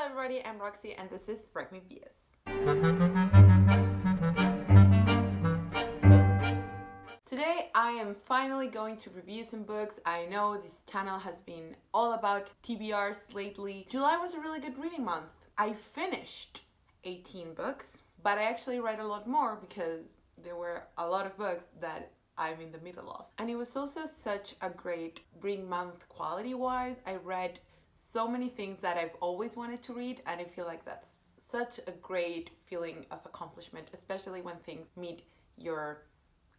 Hello everybody, I'm Roxy and this is recmebook&stuff. Today I am finally going to review some books. I know this channel has been all about TBRs lately. July was a really good reading month. I finished 18 books, but I actually read a lot more because there were a lot of books that I'm in the middle of. And it was also such a great reading month quality-wise. I read so many things that I've always wanted to read, and I feel like that's such a great feeling of accomplishment, especially when things meet your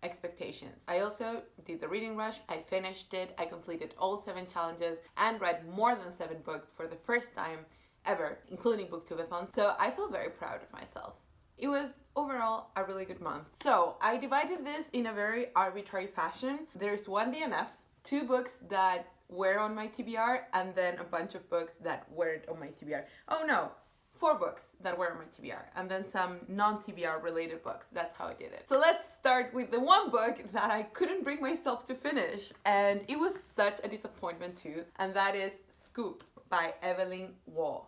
expectations. I also did the reading rush. I finished it. I completed all 7 challenges and read more than 7 books for the first time ever, including booktubeathon. So I feel very proud of myself. It was overall a really good month. So I divided this in a very arbitrary fashion. There's 1 DNF, 2 books that were on my TBR, and then a bunch of books that weren't on my TBR. Oh no, 4 books that were on my TBR, and then some non-TBR related books. That's how I did it. So let's start with the one book that I couldn't bring myself to finish, and it was such a disappointment too, and that is Scoop by Evelyn Waugh.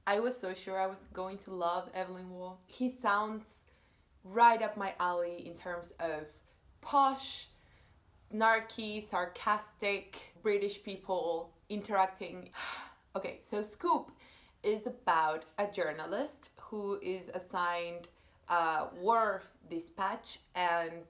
I was so sure I was going to love Evelyn Waugh. He sounds right up my alley in terms of posh, snarky, sarcastic British people interacting. Okay, so Scoop is about a journalist who is assigned a war dispatch and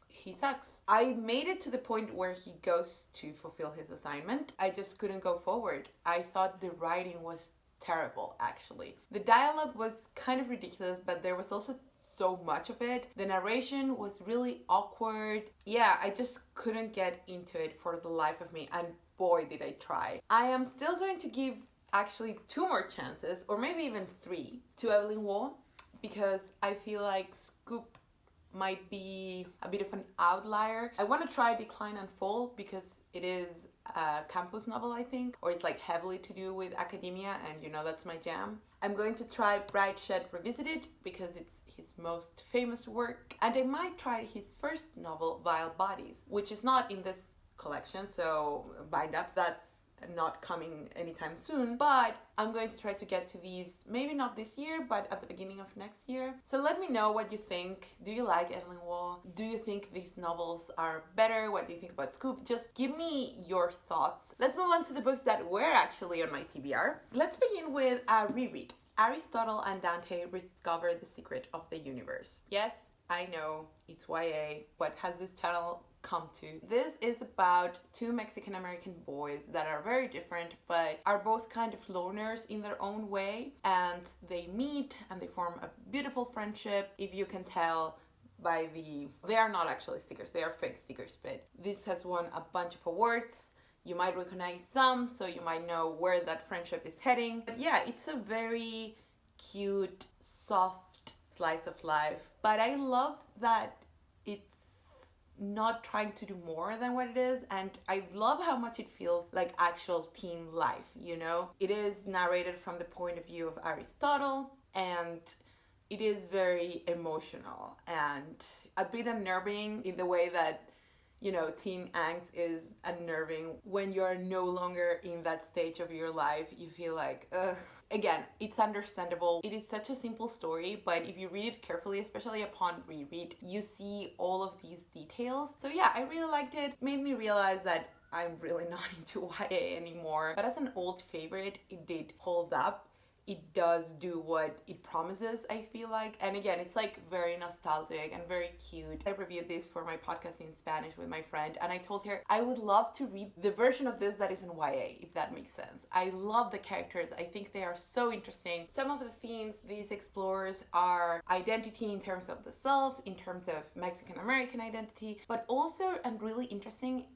he sucks. I made it to the point where he goes to fulfill his assignment. I just couldn't go forward. I thought the writing was terrible, actually. The dialogue was kind of ridiculous, but there was also so much of it. The narration was really awkward. Yeah, I just couldn't get into it for the life of me, and boy did I try. I am still going to give actually 2 more chances, or maybe even 3, to Evelyn Waugh, because I feel like Scoop might be a bit of an outlier. I want to try Decline and Fall because it is a campus novel, I think, or it's like heavily to do with academia, and you know that's my jam. I'm going to try Brideshead Revisited because it's his most famous work, and I might try his first novel, Vile Bodies, which is not in this collection, so bind up, that's not coming anytime soon, but I'm going to try to get to these, maybe not this year, but at the beginning of next year. So let me know what you think. Do you like Evelyn Waugh? Do you think these novels are better? What do you think about Scoop? Just give me your thoughts. Let's move on to the books that were actually on my TBR. Let's begin with a reread. Aristotle and Dante Discover the Secret of the Universe. Yes, I know, it's YA. What has this channel come to? This is about 2 Mexican-American boys that are very different, but are both kind of loners in their own way, and they meet and they form a beautiful friendship. If you can tell by they are not actually stickers, they are fake stickers, but this has won a bunch of awards. You might recognize some, so you might know where that friendship is heading. But yeah, it's a very cute, soft slice of life, but I love that it's not trying to do more than what it is, and I love how much it feels like actual teen life, you know? It is narrated from the point of view of Aristotle, and it is very emotional and a bit unnerving in the way that, you know, teen angst is unnerving. When you're no longer in that stage of your life, you feel like, ugh. Again, it's understandable. It is such a simple story, but if you read it carefully, especially upon reread, you see all of these details. So yeah, I really liked it. It made me realize that I'm really not into YA anymore. But as an old favorite, it did hold up. It does do what it promises, I feel like. And again, it's like very nostalgic and very cute. I reviewed this for my podcast in Spanish with my friend, and I told her I would love to read the version of this that is in YA, if that makes sense. I love the characters. I think they are so interesting. Some of the themes this explores are identity in terms of the self, in terms of Mexican-American identity, but also, and really interesting,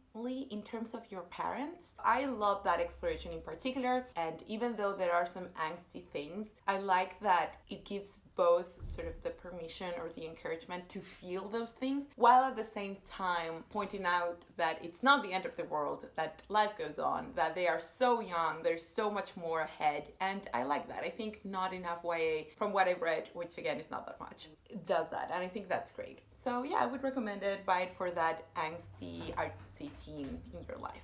in terms of your parents. I love that exploration in particular, and even though there are some angsty things, I like that it gives both sort of the permission or the encouragement to feel those things, while at the same time pointing out that it's not the end of the world, that life goes on, that they are so young, there's so much more ahead, and I like that. I think not enough YA, from what I've read, which again is not that much, does that, and I think that's great. So yeah, I would recommend it. Buy it for that angsty, artsy teen in your life.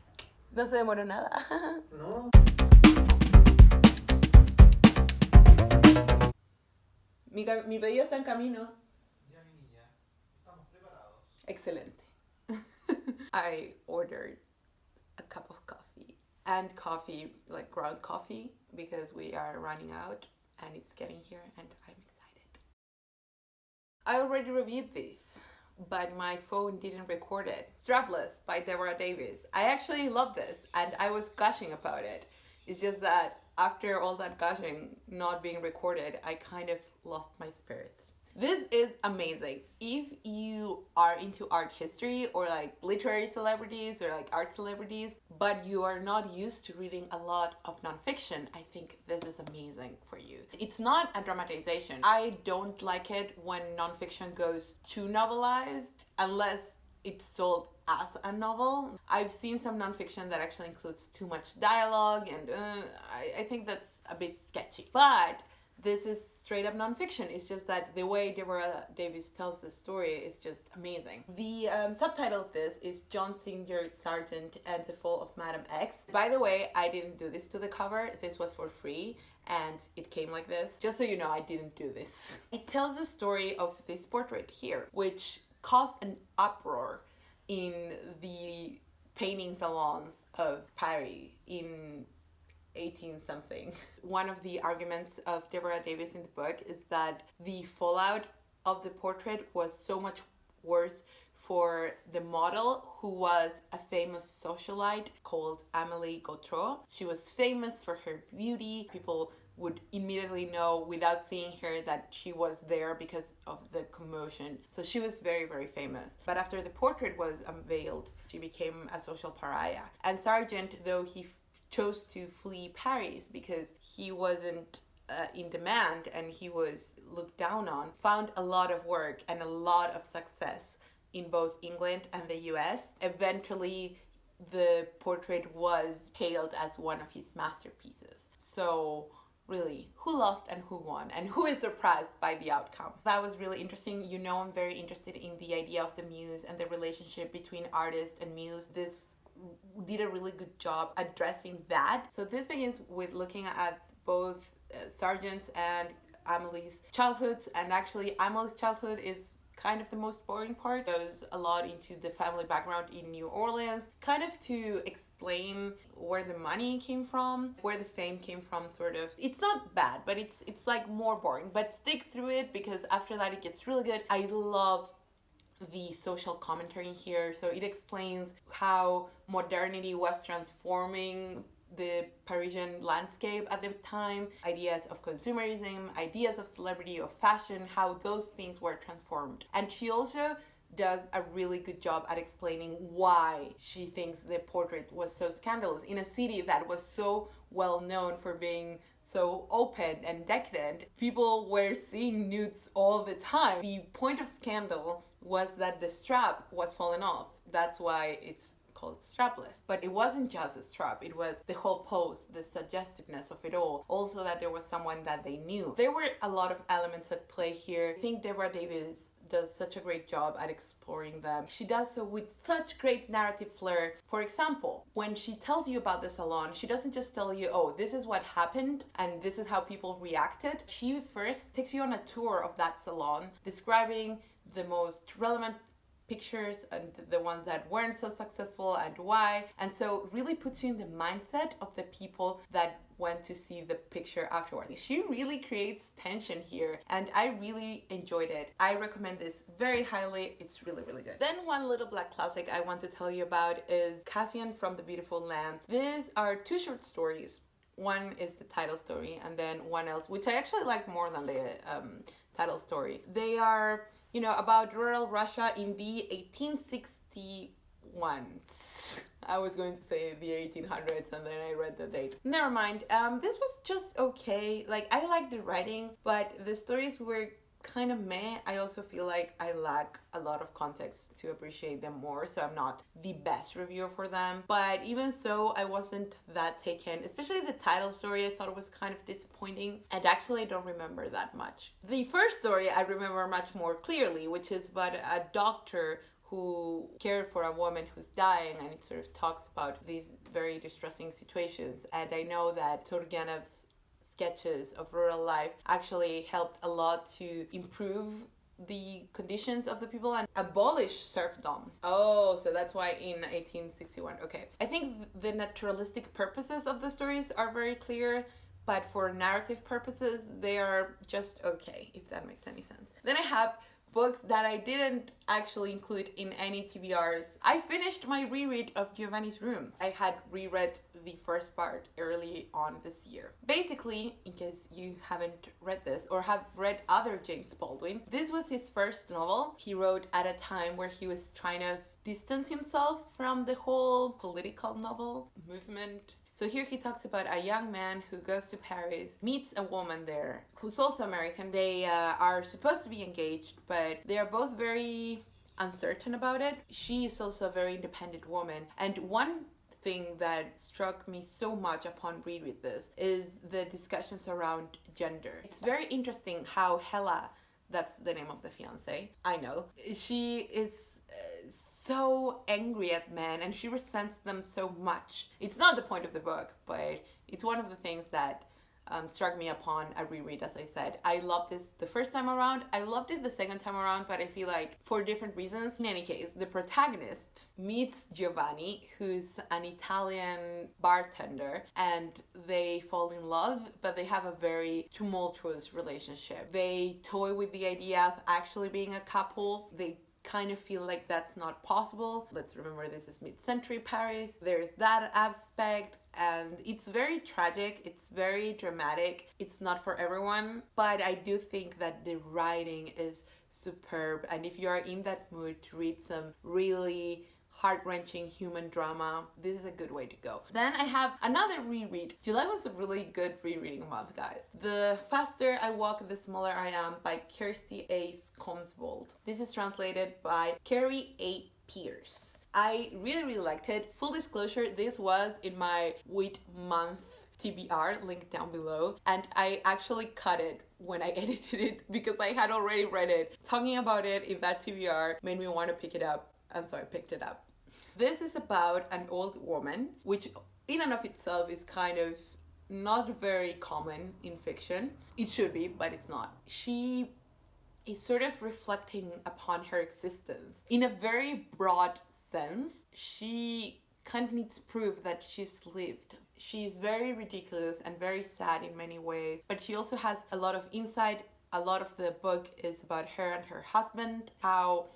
No se demoró nada. No. Mi pedido está en camino. Ya, mi niña, estamos preparados. Excelente. I ordered a cup of coffee and coffee, like ground coffee, because we are running out and it's getting here and I'm excited. I already reviewed this, but my phone didn't record it. Strapless by Deborah Davis. I actually love this and I was gushing about it. It's just that after all that gushing not being recorded, I kind of lost my spirits. This is amazing. If you are into art history or like literary celebrities or like art celebrities, but you are not used to reading a lot of nonfiction, I think this is amazing for you. It's not a dramatization. I don't like it when nonfiction goes too novelized unless it's sold as a novel. I've seen some nonfiction that actually includes too much dialogue and I think that's a bit sketchy. But this is straight up nonfiction. It's just that the way Deborah Davis tells the story is just amazing. The subtitle of this is John Singer Sargent and the Fall of Madame X. By the way, I didn't do this to the cover. This was for free and it came like this. Just so you know, I didn't do this. It tells the story of this portrait here, which caused an uproar in the painting salons of Paris in 18 something. One of the arguments of Deborah Davis in the book is that the fallout of the portrait was so much worse for the model, who was a famous socialite called Amélie Gautreau. She was famous for her beauty. People would immediately know without seeing her that she was there because of the commotion. So she was very, very famous. But after the portrait was unveiled, she became a social pariah. And Sargent, though he chose to flee Paris because he wasn't in demand and he was looked down on, found a lot of work and a lot of success in both England and the US. Eventually, the portrait was hailed as one of his masterpieces. So really, who lost and who won, and who is surprised by the outcome? That was really interesting. You know, I'm very interested in the idea of the muse and the relationship between artist and muse. This did a really good job addressing that. So this begins with looking at both Sargent's and Amélie's childhoods, and actually Amélie's childhood is kind of the most boring part. Goes a lot into the family background in New Orleans, kind of to explain where the money came from, where the fame came from, sort of. It's not bad, but it's like more boring, but stick through it because after that it gets really good. I love the social commentary here. So it explains how modernity was transforming the Parisian landscape at the time, ideas of consumerism, ideas of celebrity, of fashion, how those things were transformed. And she also does a really good job at explaining why she thinks the portrait was so scandalous in a city that was so well known for being so open and decadent. People were seeing nudes all the time. The point of scandal was that the strap was falling off. That's why it's called Strapless. But it wasn't just a strap, it was the whole pose, the suggestiveness of it all. Also that there was someone that they knew. There were a lot of elements at play here. I think Deborah Davis does such a great job at exploring them. She does so with such great narrative flair. For example, when she tells you about the salon, she doesn't just tell you, oh, this is what happened and this is how people reacted. She first takes you on a tour of that salon, describing the most relevant pictures and the ones that weren't so successful and why, and so really puts you in the mindset of the people that went to see the picture afterwards. She really creates tension here and I really enjoyed it. I recommend this very highly. It's really, really good. Then one little black classic I want to tell you about is Kasyan from the Beautiful Lands. These are two short stories. One is the title story and then one else, which I actually like more than the title story. They are, you know, about rural Russia in the 1861s. I was going to say the 1800s and then I read the date. Never mind. This was just okay. Like, I liked the writing, but the stories were kind of meh. I also feel like I lack a lot of context to appreciate them more, so I'm not the best reviewer for them. But even so, I wasn't that taken. Especially the title story, I thought it was kind of disappointing. And actually, I don't remember that much. The first story I remember much more clearly, which is about a doctor who cared for a woman who's dying, and it sort of talks about these very distressing situations. And I know that Turgenev's sketches of rural life actually helped a lot to improve the conditions of the people and abolish serfdom. Oh, so that's why in 1861. Okay. I think the naturalistic purposes of the stories are very clear, but for narrative purposes, they are just okay, if that makes any sense. Then I have books that I didn't actually include in any TBRs. I finished my reread of Giovanni's Room. I had reread the first part early on this year. Basically, in case you haven't read this or have read other James Baldwin, this was his first novel. He wrote at a time where he was trying to distance himself from the whole political novel movement. So here he talks about a young man who goes to Paris, meets a woman there who's also American. They are supposed to be engaged, but they are both very uncertain about it. She is also a very independent woman. And one thing that struck me so much upon reread this is the discussions around gender. It's very interesting how Hella, that's the name of the fiancé, I know, she is so angry at men and she resents them so much. It's not the point of the book, but it's one of the things that struck me upon a reread, as I said. I loved this the first time around. I loved it the second time around, but I feel like for different reasons. In any case, the protagonist meets Giovanni, who's an Italian bartender, and they fall in love, but they have a very tumultuous relationship. They toy with the idea of actually being a couple. They kind of feel like that's not possible. Let's remember this is mid-century Paris. There's that aspect and it's very tragic, it's very dramatic. It's not for everyone, but I do think that the writing is superb, and if you are in that mood to read some really heart-wrenching human drama, this is a good way to go. Then I have another reread. July was a really good rereading month, guys. The Faster I Walk, the Smaller I Am by Kjersti A. Skomsvold. This is translated by Kerri A. Pierce. I really liked it. Full disclosure, this was in my Wit Month TBR, linked down below, and I actually cut it when I edited it because I had already read it. Talking about it in that TBR made me want to pick it up, and so I picked it up. This is about an old woman, which in and of itself is kind of not very common in fiction. It should be, but it's not. She is sort of reflecting upon her existence in a very broad sense. She kind of needs proof that she's lived. She's very ridiculous and very sad in many ways, but she also has a lot of insight. A lot of the book is about her and her husband, how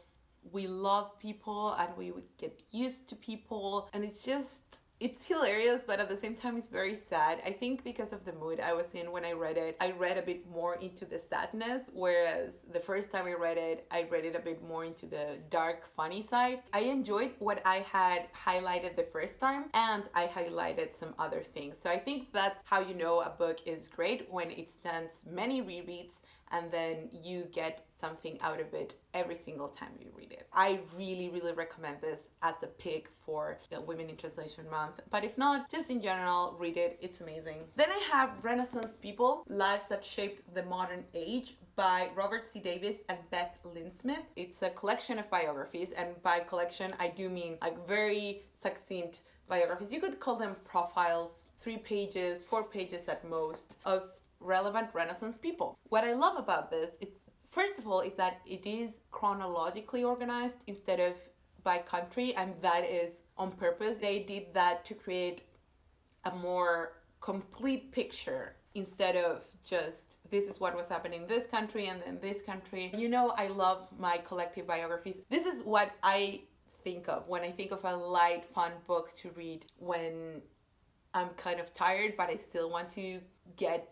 we love people and we would get used to people, and it's hilarious, but at the same time it's very sad. I think because of the mood I was in when I read it, I read a bit more into the sadness, whereas the first time I read it a bit more into the dark, funny side. I enjoyed what I had highlighted the first time, and I highlighted some other things. So I think that's how you know a book is great, when it stands many rereads and then you get something out of it every single time you read it. I really recommend this as a pick for the Women in Translation Month, but if not, just in general, read it. It's amazing. Then I have Renaissance People, Lives That Shaped the Modern Age by Robert C. Davis and Beth Lindsmith. It's a collection of biographies, and by collection I do mean like very succinct biographies. You could call them profiles, 3 pages, 4 pages at most, of relevant Renaissance people. What I love about this, first of all, is that it is chronologically organized instead of by country, and that is on purpose. They did that to create a more complete picture instead of just this is what was happening in this country and then this country. You know, I love my collective biographies. This is what I think of when I think of a light, fun book to read when I'm kind of tired, but I still want to get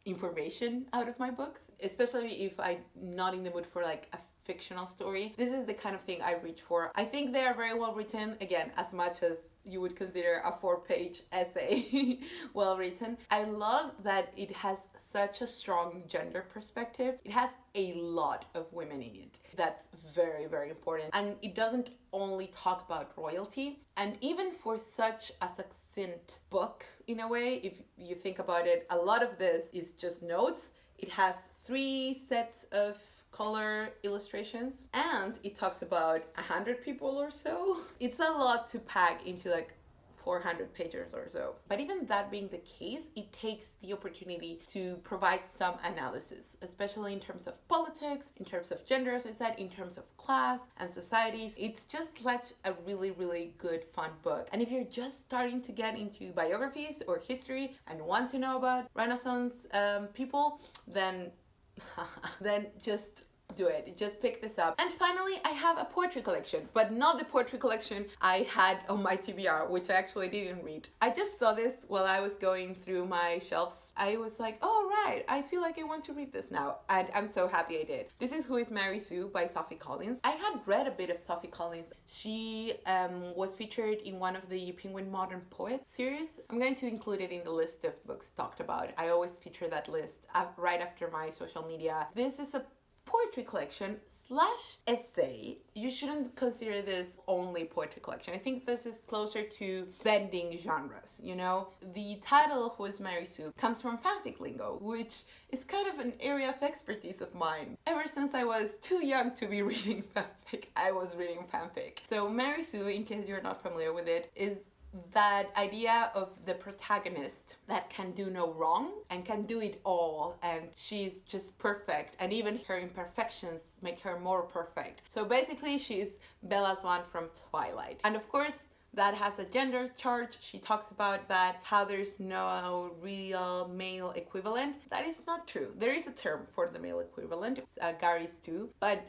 information out of my books, especially if I'm not in the mood for like a fictional story. This is the kind of thing I reach for. I think they are very well written, again, as much as you would consider a 4-page essay well written. I love that it has such a strong gender perspective. It has a lot of women in it. That's very important. And it doesn't only talk about royalty. And even for such a succinct book, in a way, if you think about it, a lot of this is just notes. It has 3 sets of color illustrations, and it talks about 100 people or so. It's a lot to pack into like 400 pages or so. But even that being the case, it takes the opportunity to provide some analysis, especially in terms of politics, in terms of gender, as I said, in terms of class and societies. It's just such a really, really good, fun book. And if you're just starting to get into biographies or history and want to know about Renaissance people, then just do it. Just pick this up. And finally, I have a poetry collection, but not the poetry collection I had on my TBR, which I actually didn't read. I just saw this while I was going through my shelves. I was like, oh right, I feel like I want to read this now, and I'm so happy I did. This is Who is Mary Sue by Sophie Collins. I had read a bit of Sophie Collins. She was featured in one of the Penguin Modern Poet series. I'm going to include it in the list of books talked about. I always feature that list right after my social media. This is a poetry collection slash essay. You shouldn't consider this only poetry collection. I think this is closer to bending genres, you know? The title, Who is Mary Sue, comes from fanfic lingo, which is kind of an area of expertise of mine. Ever since I was too young to be reading fanfic, I was reading fanfic. So Mary Sue, in case you're not familiar with it, is that idea of the protagonist that can do no wrong and can do it all, and she's just perfect, and even her imperfections make her more perfect. So basically she's Bella Swan from Twilight. And of course that has a gender charge. She talks about that, how there's no real male equivalent. That is not true. There is a term for the male equivalent. It's Gary's too, but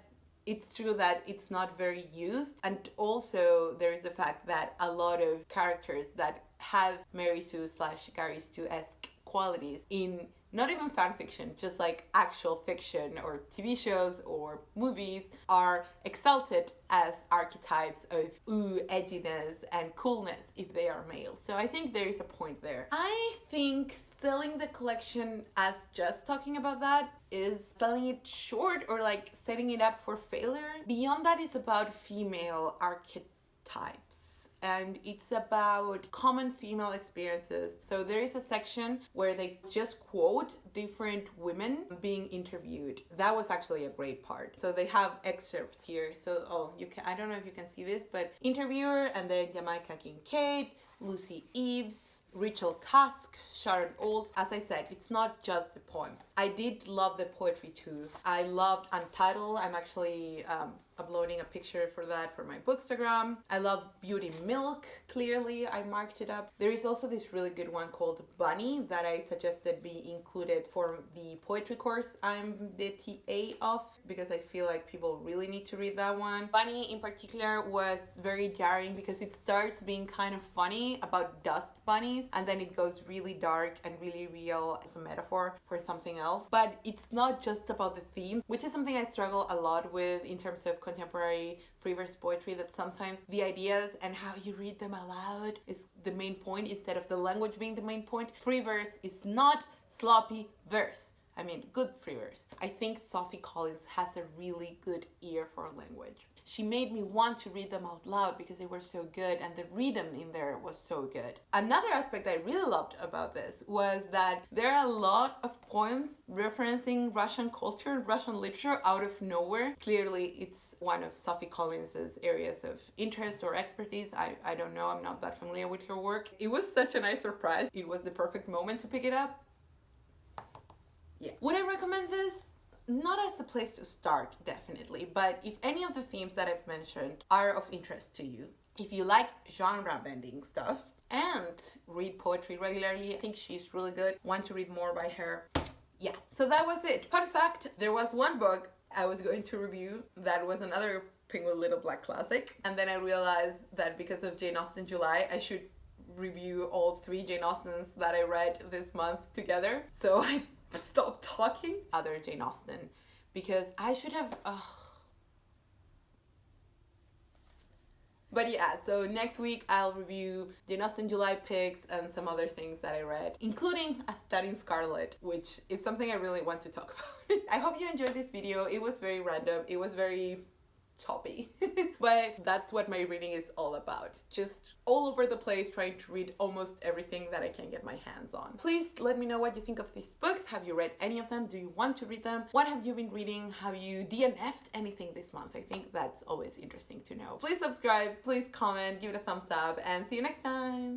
it's true that it's not very used. And also there is the fact that a lot of characters that have Mary Sue / Gary Stu-esque qualities in not even fan fiction, just like actual fiction or TV shows or movies, are exalted as archetypes of edginess and coolness if they are male. So I think there is a point there. I think selling the collection as just talking about that is selling it short, or like setting it up for failure. Beyond that, it's about female archetypes. And it's about common female experiences. So there is a section where they just quote different women being interviewed. That was actually a great part. So they have excerpts here. So I don't know if you can see this, but interviewer, and then Jamaica Kincaid, Lucy Eves, Rachel Cusk, Sharon Olds. As I said, it's not just the poems. I did love the poetry too. I loved Untitled. I'm actually uploading a picture for that for my Bookstagram. I love Beauty Milk. Clearly, I marked it up. There is also this really good one called Bunny that I suggested be included for the poetry course I'm the TA of, because I feel like people really need to read that one. Bunny in particular was very jarring because it starts being kind of funny about dust bunnies, and then it goes really dark and really real as a metaphor for something else. But it's not just about the themes, which is something I struggle a lot with in terms of contemporary free verse poetry, that sometimes the ideas and how you read them aloud is the main point instead of the language being the main point. Free verse is not sloppy verse. I mean, good free verse. I think Sophie Collins has a really good ear for language. She made me want to read them out loud because they were so good, and the rhythm in there was so good. Another aspect I really loved about this was that there are a lot of poems referencing Russian culture and Russian literature out of nowhere. Clearly, it's one of Sophie Collins's areas of interest or expertise. I don't know, I'm not that familiar with her work. It was such a nice surprise. It was the perfect moment to pick it up. Yeah. Would I recommend this? Not as a place to start, definitely, but if any of the themes that I've mentioned are of interest to you, if you like genre bending stuff and read poetry regularly, I think she's really good. Want to read more by her? Yeah. So that was it. Fun fact, there was one book I was going to review that was another Penguin Little Black classic, and then I realized that because of Jane Austen July, I should review all 3 Jane Austens that I read this month together. So I stopped talking other Jane Austen because I should have But yeah, so next week I'll review Jane Austen July picks and some other things that I read, including A Study in Scarlet, which is something I really want to talk about. I hope you enjoyed this video. It was very random. It was very choppy. But that's what my reading is all about. Just all over the place, trying to read almost everything that I can get my hands on. Please let me know what you think of these books. Have you read any of them? Do you want to read them? What have you been reading? Have you DNF'd anything this month? I think that's always interesting to know. Please subscribe, please comment, give it a thumbs up, and see you next time.